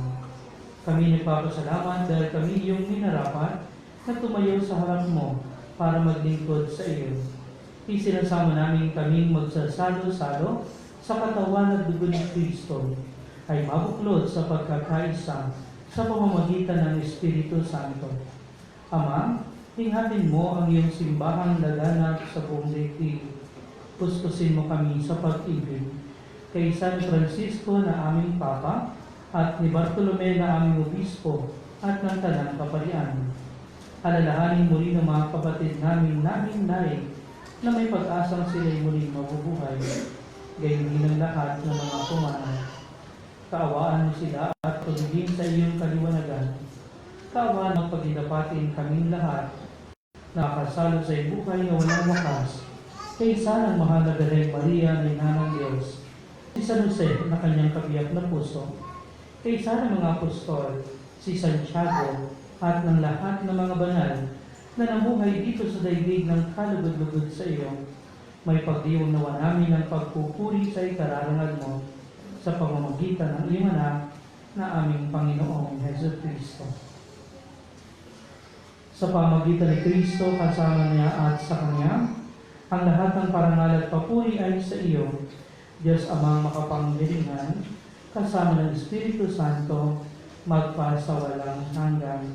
Kami nagpapasalamat dahil kami iyong minarapat na tumayo sa harap mo para maglingkod sa iyo. Isinasama namin kaming magsasalo-salo sa katawan at dugo ni Kristo ay mabuklod sa pagkakaisa sa pamamagitan ng Espiritu Santo. Ama, inghatin mo ang iyong simbahang laganap sa buong daigdig. Puspusin mo kami sa pag-ibig kay San Francisco na aming Papa at ni Bartolome na aming Obispo at ng Tanang Kaparian. Alalahanin mo rin ang mga kapatid namin naig na may pag-asang sila'y muling mabubuhay. Gayon din ang lahat ng mga pumanay. Kaawaan mo sila at pagiging sa iyong kaliwanagan. Kaawaan mo paghidapatin kaming lahat na kasalo sa iyong buhay na walang wakas. Kaysa ng mahal na Birheng Maria na Ina ng Diyos, si San Jose na kanyang kabiyak na puso, kaysa ng mga apostol, si Santiago at ng lahat ng mga banal na namuhay dito sa daigdig ng kalugod-lugod sa iyo, may pagdiwang nawa namin ng pagpupuri sa ikararangad mo sa pamamagitan ng iyong anak na aming Panginoong Hesus Kristo. Sa pamamagitan ni Kristo, kasama niya at sa Kanya, ang lahat ng parangal at papuri ay sa iyo, Diyos Amang makapangyarihan, kasama ng Espiritu Santo, magpasawalang hanggan.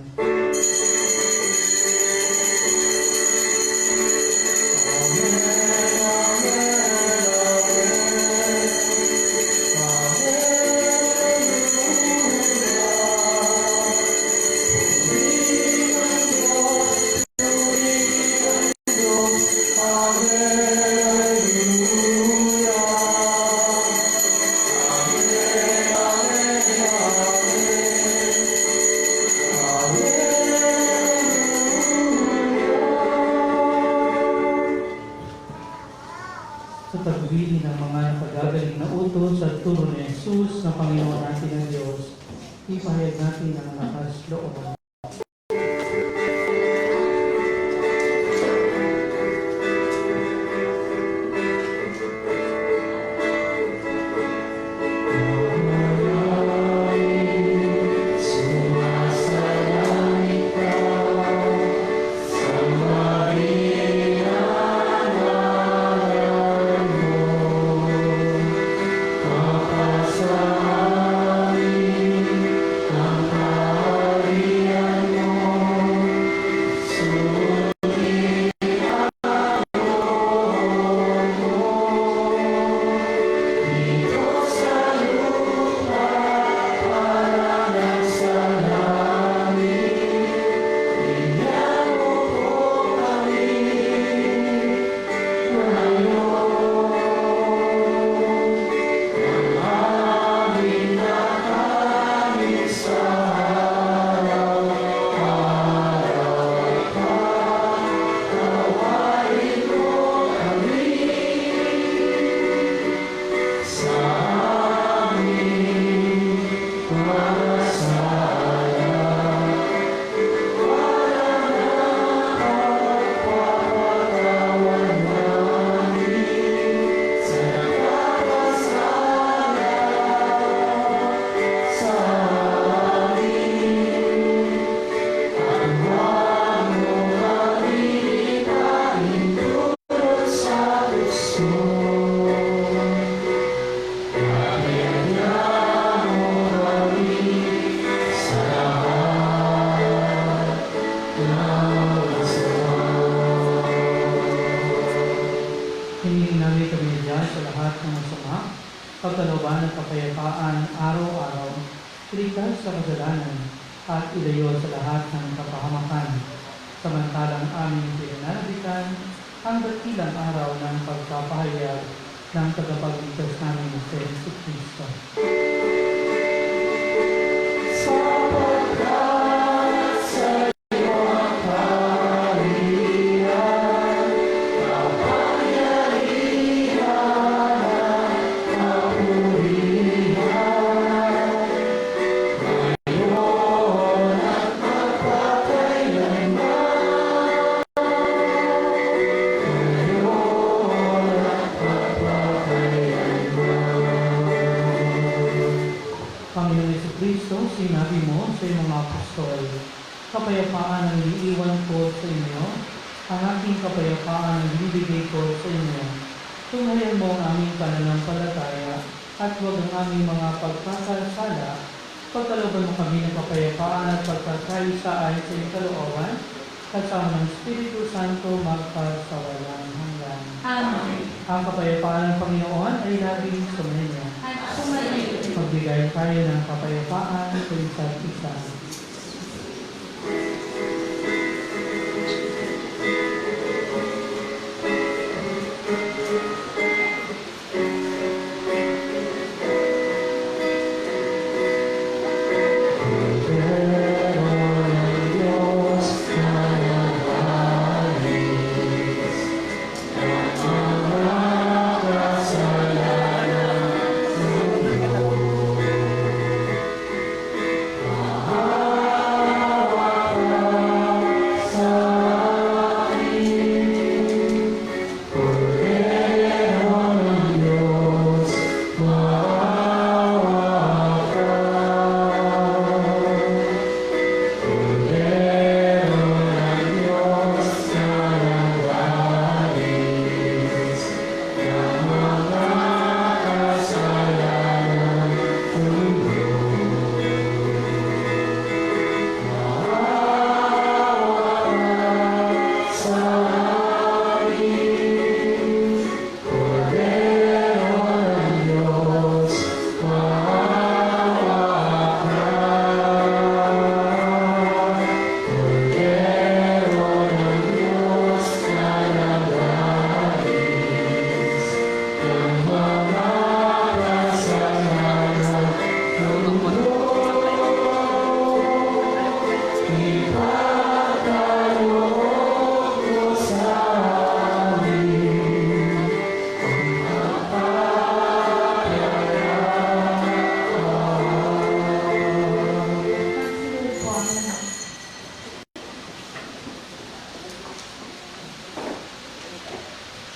Sa tagbili ng mga napagagaling na utos at turo ni Jesus na Panginoon natin ang Diyos, ipahayag natin ang lakas loob. Hinihingi namin kami dyan sa lahat ng masama, pagkalooban at kapayapaan araw-araw, iligtas sa kasalanan at ilayo sa lahat ng kapahamakan. Samantalang aming pinananabikan ang dakilang araw ng pagpapahayag ng tagapagligtas namin sa Yesu Cristo. Sapagkat sa iyo ang kaharian, kapangyarihan at kapurihan, ngayon at magpakailanman. Ngayon at magpakailanman. Panginoon Jesucristo, sinabi mo sa iyong mga apostol, kapayapaan ang iniiwan ko sa inyo, ang aking kapayapaan ang binibigay ko sa inyo. Tunghayan mo ang aming pananampalataya at huwag ang aming mga pagkakasala. Pagkalooban mo kami ng kapayapaan at pagkakaisaan sa iyong kalooban, kasama ng Espiritu Santo magpasawalang hanggan. Amen. Ang kapayapaan ng Panginoon ay laging sumainyo. At sumayin. Magbigay tayo ng kapayapaan sa isa't isa. Pero ng Diyos na nagwalis, ang mga kasalanan maawa ka sa akin. Cordero ng Diyos, maawa ka. Cordero ng Diyos na nagwalis ng mga kasalanan ng mundo. Maawa ka sa akin. Cordero ng Diyos, maawa ka. Cordero ng Diyos na nagwalis ng mga kasalanan ng mundo. Ipagkaloob mo sa amin ang kapayapaan. Magsilid po ang lahat.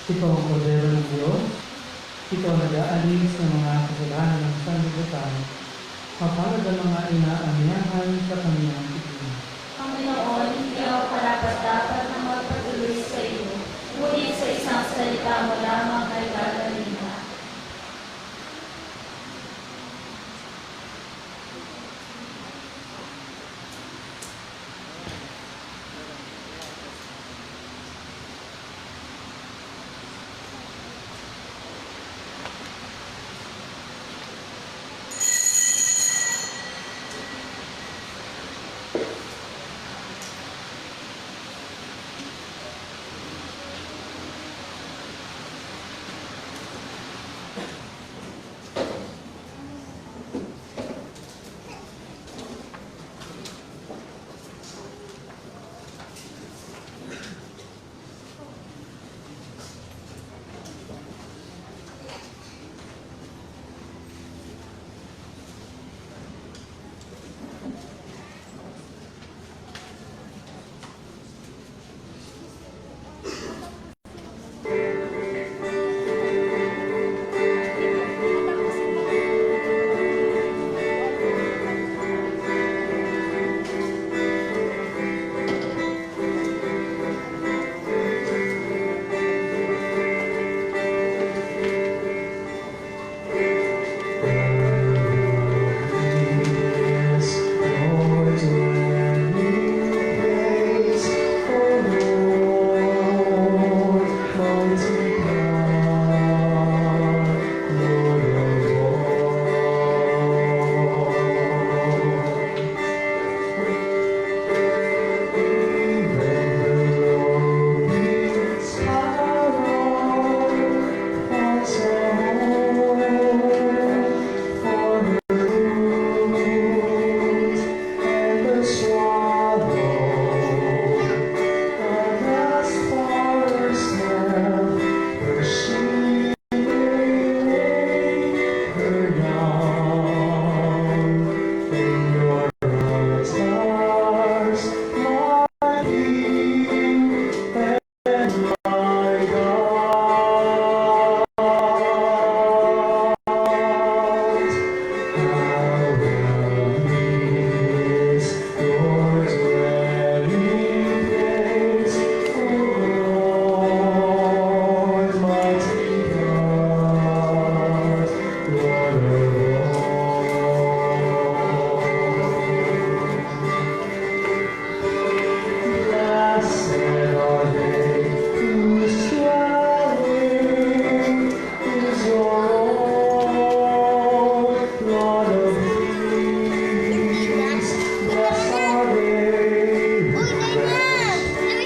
Ito ang Cordero ng Diyos. Ito ang nag-aalis ng mga kasalanan ng sanlibutan. Mapalad ang mga inaanyahan sa kanyang tingin. Panginoon, hindi ako karapat-dapat na magpatuloy sa iyo. Ngunit sa isang salita mo lamang ay gagaling ka.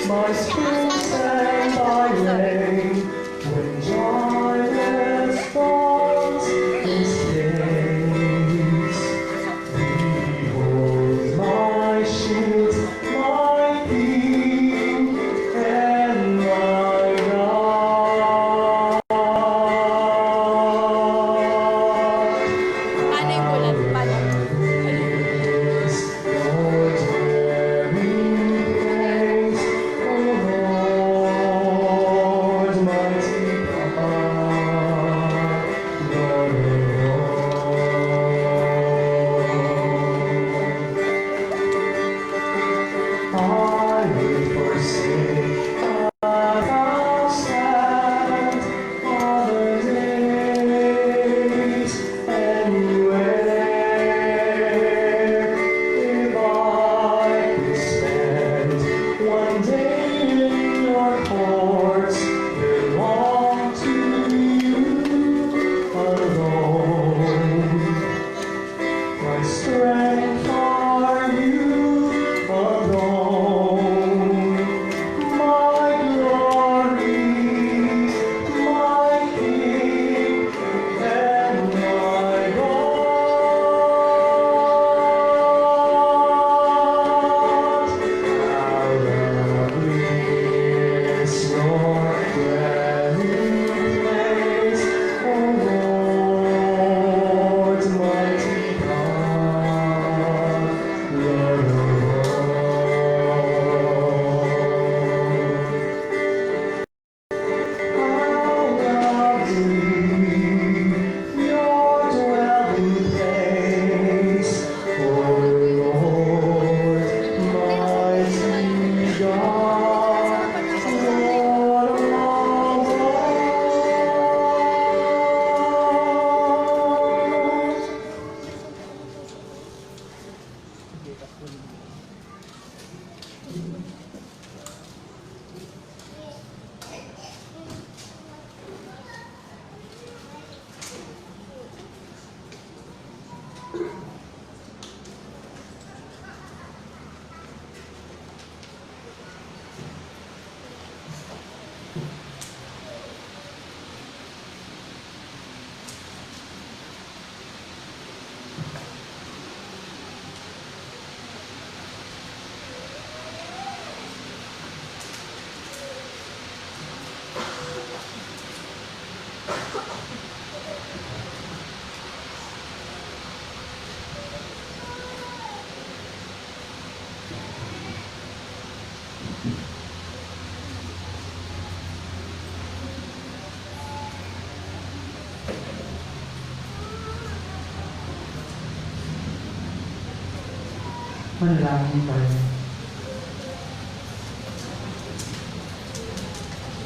my streams and my rain, when darkness falls in space, behold my shield, my king, and my God. Paano yung bulan? Paano? Is your dwelling place, O Lord, mighty God, Lord of all. I will forsake my house and other days, anywhere, if I could spend one day in your courts, belong to you alone. My strength are you alone, my glory, my King, and my God. How lovely is your dwelling place, O Lord, mighty God, Lord of all. How lovely your dwelling place, O Lord, mighty God, Lord of all. Manalangin tayo.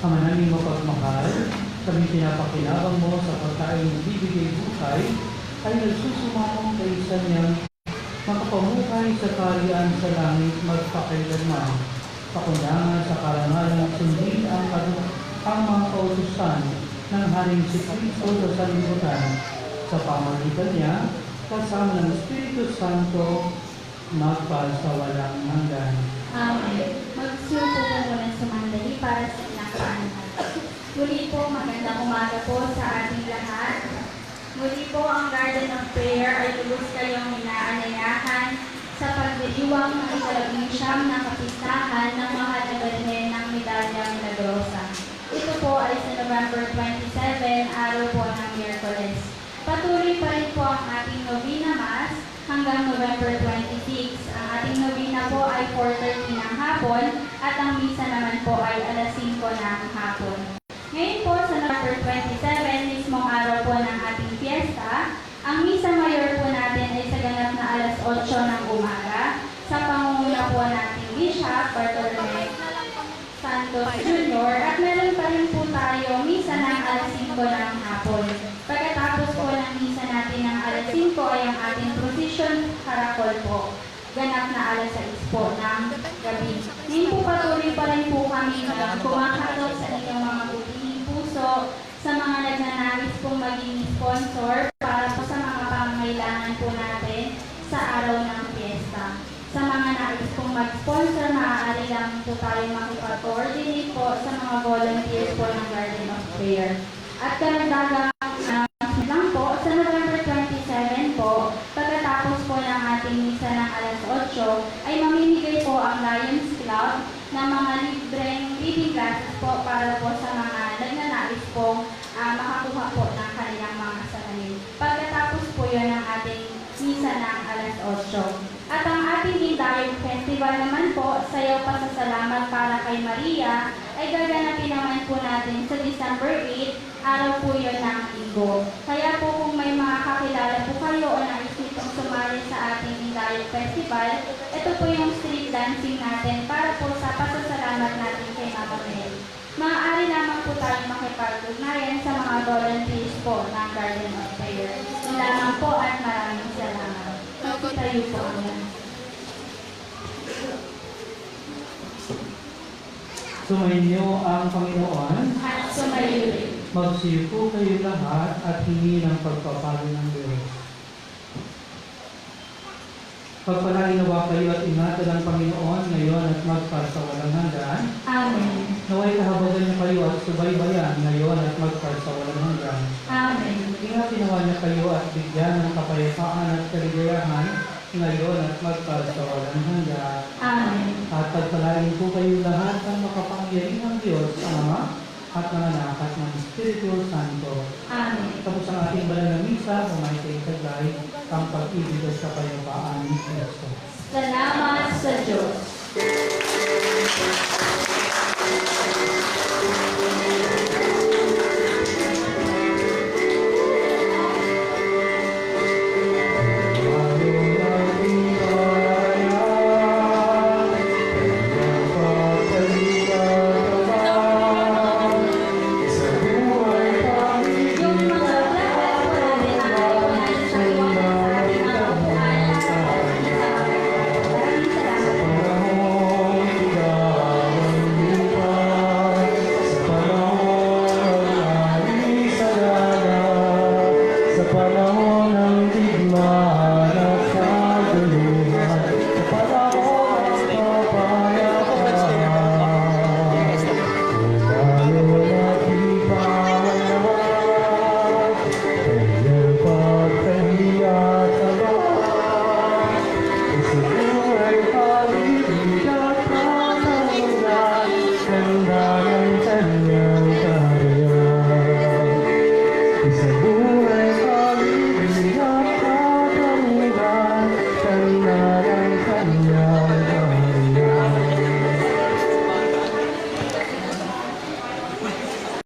Ama namin mapagmahal, kami pinapakinabang mo sa pagkain ng bibigay buhay, ay nagsusumamong kay isa niyang makapamuhay sa kaharian sa langit magpakailanman. Pakundangan sa karangalan sundin ang mga kautusan ng Haring si Kristo sa sanlibutan. Sa pamagitan niya, kasama ng Espiritu Santo, magpasawalang hanggan. Amen. Magsiupo po muna sa mandali para sa pinakaanal. Muli po, magandang umaga po sa ating lahat. Muli po, ang Garden of Prayer ay lubos kayong inaanayahan sa pagdiriwang ng ika-19 na kapistahan ng Mahal na Birhen ng Medalya Milagrosa. Ito po ay sa November 27, araw po ng Miyerkules. Patuloy pa rin po ang ating Novena Mass hanggang November 26. Ang ating novena po ay 4:30 ng hapon at ang misa naman po ay alas 5 ng hapon. Ngayon po sa November 27, mismong araw po ng ating fiesta, ang misa mayor po natin ay sa ganap na alas 8 ng umaga sa pangunguna po nating Bishop Bartolome Santos Jr. at meron pa rin po tayo misa ng alas 5 ng hapon. Pagkatapos po ng misa natin ng alas 5 ay ang ating procession karakol po. Ganap na alas 6 po ng gabi. Ngayon po patuloy pa rin po kami na kumakatok sa inyong mga butihing puso, sa mga nagnanais pong maging sponsor para po sa mga pangangailangan po natin sa araw ng fiesta. Sa mga nais pong mag-sponsor, maaari lang po tayo makipag-coordinate po sa mga volunteers po ng Garden of Prayer. At karagdagang lang po, sa November 27 po, pagkatapos po ng ating misa ng alas 8, ay mamimigay po ang Lions Club ng mga libreng reading classes po para po sa mga nagnanais po makakuha po ng kanilang mga salamin. Pagkatapos po yun ng ating misa ng alas 8. At ang ating Hindayog Festival naman po, Sayaw Pasasalamat para kay Maria, ay gaganapin naman po natin sa December 8, araw po yun ng Linggo. Kaya po kung may mga kakilala po kayo o nais nitong sumali sa ating Hindayog Festival, ito po yung street dancing natin para po sa pasasalamat natin kay Mama Mel. Maaari naman po tayong makipag-ugnayan sa mga volunteers po ng Garden of Prayer. Yun lamang po at maraming salamat. Tayo po yan. Sumainyo ang Panginoon. At sumayo rin. Magsiupo kayo lahat at hingi ng pagpapalo ng Diyos. Pagpalain nawa kayo at ingatan ng Panginoon ngayon at magpasawalang hanggan. Amen. Naway kahabagan niya kayo at subaybayan ngayon at magpasawalang hanggan. Amen. Ingatan nawa niya kayo at bigyan ng kapayapaan at kaligayahan ngayon at magpasawalang hanggan. Amen. At pagpalain po kayo lahat ng makapangyarihang Diyos, Ama, at ng Anak at ng Espiritu Santo. Amen. Tapos ang ating banal na misa, pumaitay sa gay, ang pag-ibig at kapayapaan ni Kristo. Salamat sa Diyos.